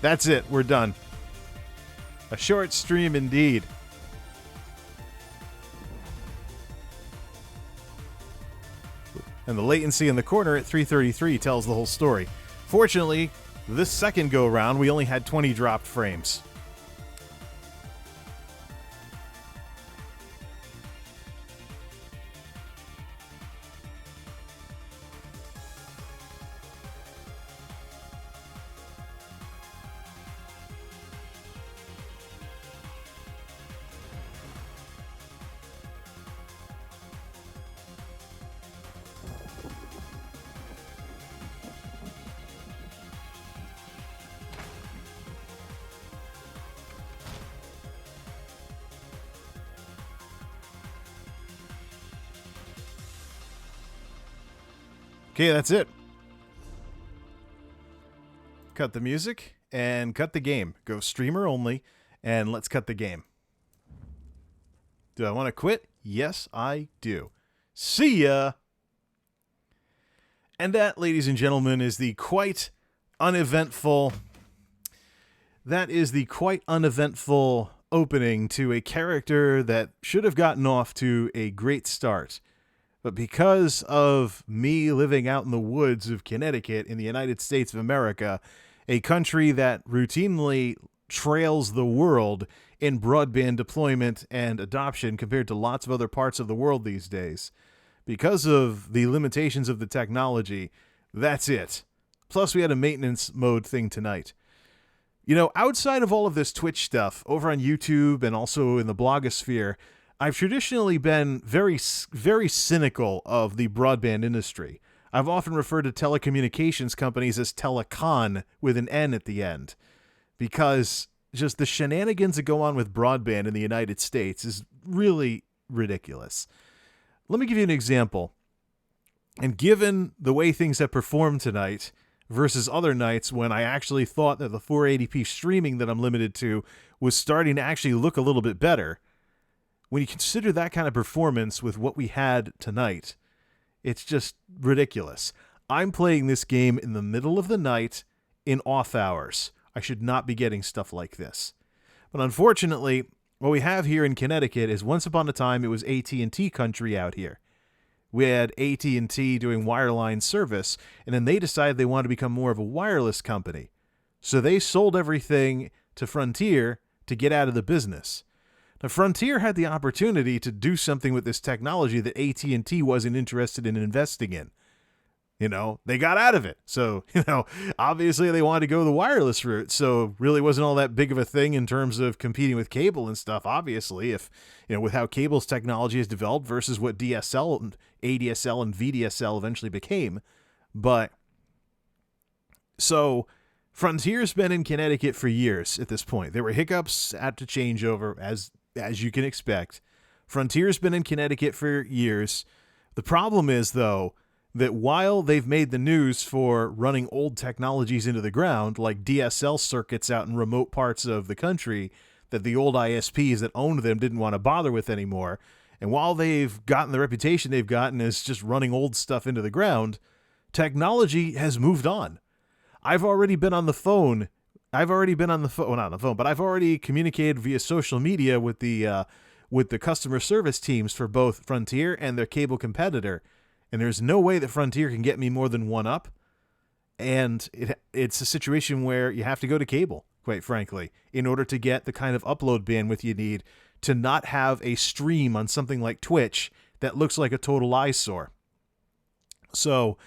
That's it. We're done. A short stream indeed. And the latency in the corner at 333 tells the whole story. Fortunately, this second go-around, we only had 20 dropped frames. Okay, that's it. Cut the music and cut the game. Go streamer only, and let's cut the game. Do I want to quit? Yes, I do. See ya! And that, ladies and gentlemen, is the quite uneventful... That is the quite uneventful opening to a character that should have gotten off to a great start. But because of me living out in the woods of Connecticut in the United States of America, a country that routinely trails the world in broadband deployment and adoption compared to lots of other parts of the world these days, because of the limitations of the technology, that's it. Plus, we had a maintenance mode thing tonight. You know, outside of all of this Twitch stuff, over on YouTube and also in the blogosphere, I've traditionally been very, very cynical of the broadband industry. I've often referred to telecommunications companies as Tele-Con with an N at the end, because just the shenanigans that go on with broadband in the United States is really ridiculous. Let me give you an example. And given the way things have performed tonight versus other nights when I actually thought that the 480p streaming that I'm limited to was starting to actually look a little bit better, when you consider that kind of performance with what we had tonight, it's just ridiculous. I'm playing this game in the middle of the night in off hours. I should not be getting stuff like this. But unfortunately, what we have here in Connecticut is once upon a time it was AT&T country out here. We had AT&T doing wireline service, and then they decided they wanted to become more of a wireless company. So they sold everything to Frontier to get out of the business. Now, Frontier had the opportunity to do something with this technology that AT&T wasn't interested in investing in. You know, they got out of it. So, obviously they wanted to go the wireless route. So really wasn't all that big of a thing in terms of competing with cable and stuff, obviously, if, with how cable's technology has developed versus what DSL and ADSL and VDSL eventually became. But so Frontier's been in Connecticut for years at this point. There were hiccups at the changeover, as you can expect. Frontier's been in Connecticut for years. The problem is, though, that while they've made the news for running old technologies into the ground, like DSL circuits out in remote parts of the country that the old ISPs that owned them didn't want to bother with anymore, and while they've gotten the reputation they've gotten as just running old stuff into the ground, technology has moved on. I've already been on the phone. Well, not on the phone, but I've already communicated via social media with the customer service teams for both Frontier and their cable competitor. And there's no way that Frontier can get me more than one up. And it's a situation where you have to go to cable, quite frankly, in order to get the kind of upload bandwidth you need to not have a stream on something like Twitch that looks like a total eyesore. So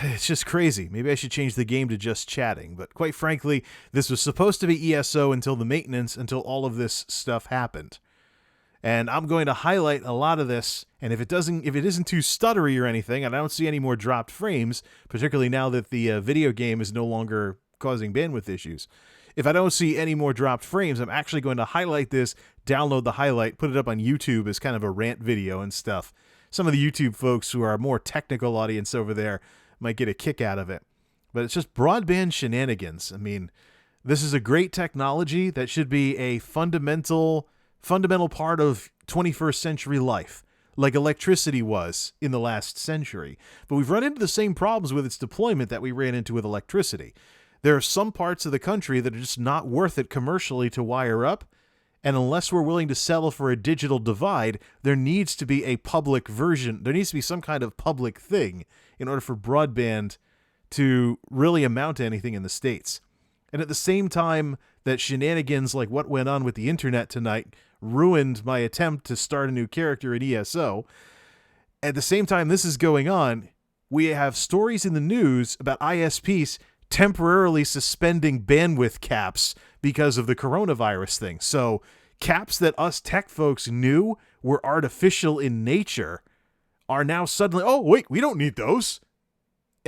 it's just crazy. Maybe I should change the game to just chatting. But quite frankly, this was supposed to be ESO until the maintenance, until all of this stuff happened. And I'm going to highlight a lot of this, and if it isn't too stuttery or anything, and I don't see any more dropped frames, particularly now that the video game is no longer causing bandwidth issues. If I don't see any more dropped frames, I'm actually going to highlight this, download the highlight, put it up on YouTube as kind of a rant video and stuff. Some of the YouTube folks who are a more technical audience over there might get a kick out of it. But it's just broadband shenanigans. I mean, this is a great technology that should be a fundamental part of 21st century life, like electricity was in the last century. But we've run into the same problems with its deployment that we ran into with electricity. There are some parts of the country that are just not worth it commercially to wire up. And unless we're willing to settle for a digital divide, there needs to be a public version. There needs to be some kind of public thing in order for broadband to really amount to anything in the States. And at the same time that shenanigans like what went on with the internet tonight ruined my attempt to start a new character in ESO, at the same time this is going on, we have stories in the news about ISPs temporarily suspending bandwidth caps because of the coronavirus thing. So caps that us tech folks knew were artificial in nature are now suddenly, oh, wait, we don't need those.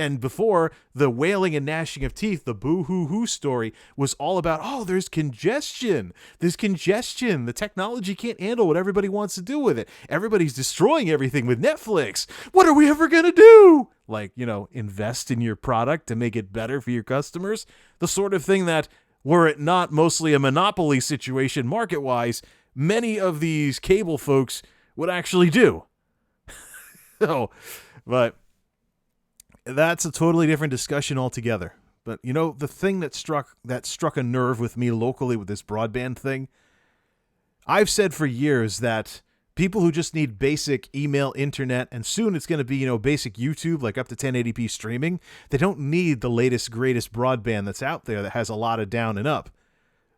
And before, the wailing and gnashing of teeth, the boo-hoo-hoo story was all about, oh, there's congestion. There's congestion. The technology can't handle what everybody wants to do with it. Everybody's destroying everything with Netflix. What are we ever going to do? Like, invest in your product to make it better for your customers. The sort of thing that, were it not mostly a monopoly situation market-wise, many of these cable folks would actually do. But that's a totally different discussion altogether. But the thing that struck a nerve with me locally with this broadband thing, I've said for years that people who just need basic email, internet, and soon it's going to be, basic YouTube, like up to 1080p streaming, they don't need the latest, greatest broadband that's out there that has a lot of down and up.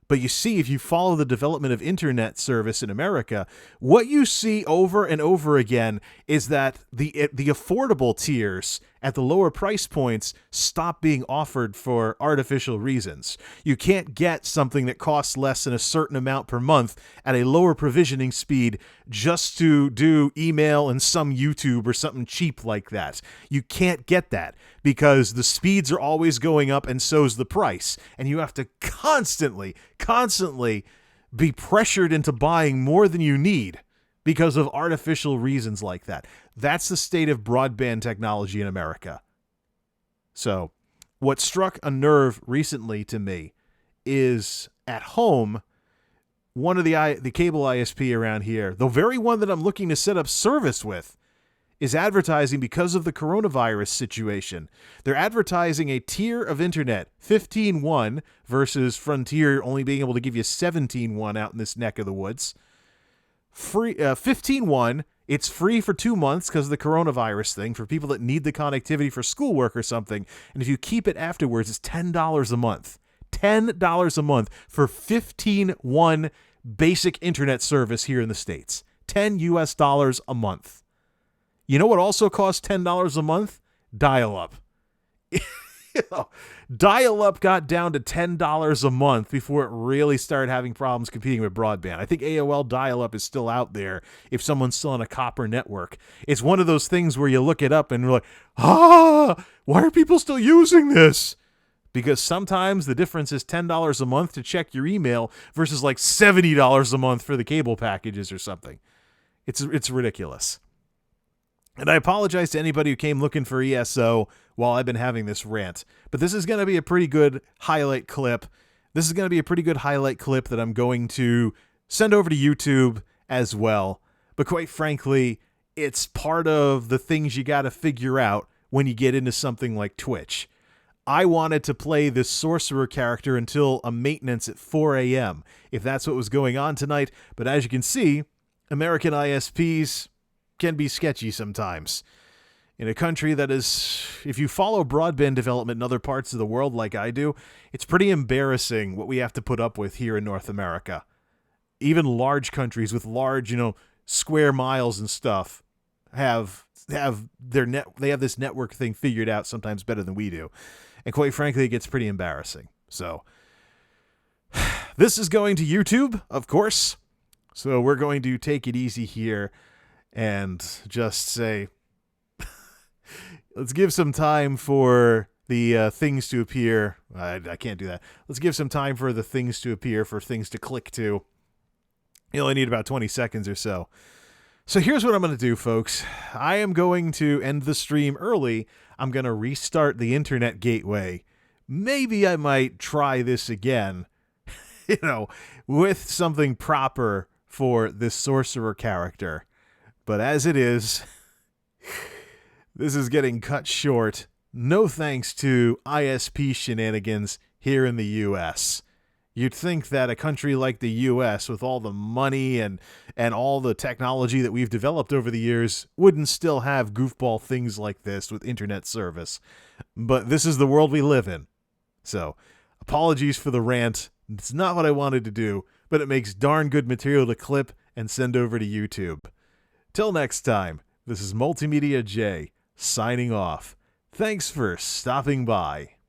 But you see, if you follow the development of internet service in America, what you see over and over again is that the affordable tiers at the lower price points stop being offered for artificial reasons. You can't get something that costs less than a certain amount per month at a lower provisioning speed just to do email and some YouTube or something cheap like that. You can't get that because the speeds are always going up and so's the price. And you have to constantly be pressured into buying more than you need because of artificial reasons like that. That's the state of broadband technology in America. So, what struck a nerve recently to me is at home, one of the cable ISP around here, the very one that I'm looking to set up service with, is advertising because of the coronavirus situation. They're advertising a tier of internet, 15.1 versus Frontier only being able to give you 17.1 out in this neck of the woods. Free 15.1, it's free for 2 months because of the coronavirus thing for people that need the connectivity for schoolwork or something. And if you keep it afterwards, it's $10 a month. $10 a month for 15.1 basic internet service here in the States. $10 a month. You know what also costs $10 a month? Dial-up. Dial-up got down to $10 a month before it really started having problems competing with broadband. I think AOL dial-up is still out there if someone's still on a copper network. It's one of those things where you look it up and you're like, why are people still using this? Because sometimes the difference is $10 a month to check your email versus like $70 a month for the cable packages or something. It's ridiculous. And I apologize to anybody who came looking for ESO while I've been having this rant. But this is going to be a pretty good highlight clip. This is going to be a pretty good highlight clip that I'm going to send over to YouTube as well. But quite frankly, it's part of the things you got to figure out when you get into something like Twitch. I wanted to play this sorcerer character until a maintenance at 4 a.m. if that's what was going on tonight. But as you can see, American ISPs can be sketchy sometimes. In a country that is, if you follow broadband development in other parts of the world like I do, it's pretty embarrassing what we have to put up with here in North America. Even large countries with large, square miles and stuff have this network thing figured out sometimes better than we do. And quite frankly, it gets pretty embarrassing. So this is going to YouTube, of course. So we're going to take it easy here and just say, let's give some time for the things to appear. I can't do that. Let's give some time for the things to appear, for things to click to. You only need about 20 seconds or so. So here's what I'm going to do, folks. I am going to end the stream early. I'm going to restart the internet gateway. Maybe I might try this again, with something proper for this sorcerer character. But as it is, this is getting cut short. No thanks to ISP shenanigans here in the U.S. You'd think that a country like the U.S., with all the money and all the technology that we've developed over the years, wouldn't still have goofball things like this with internet service. But this is the world we live in. So, apologies for the rant. It's not what I wanted to do, but it makes darn good material to clip and send over to YouTube. Till next time, this is MultimediaJay signing off. Thanks for stopping by.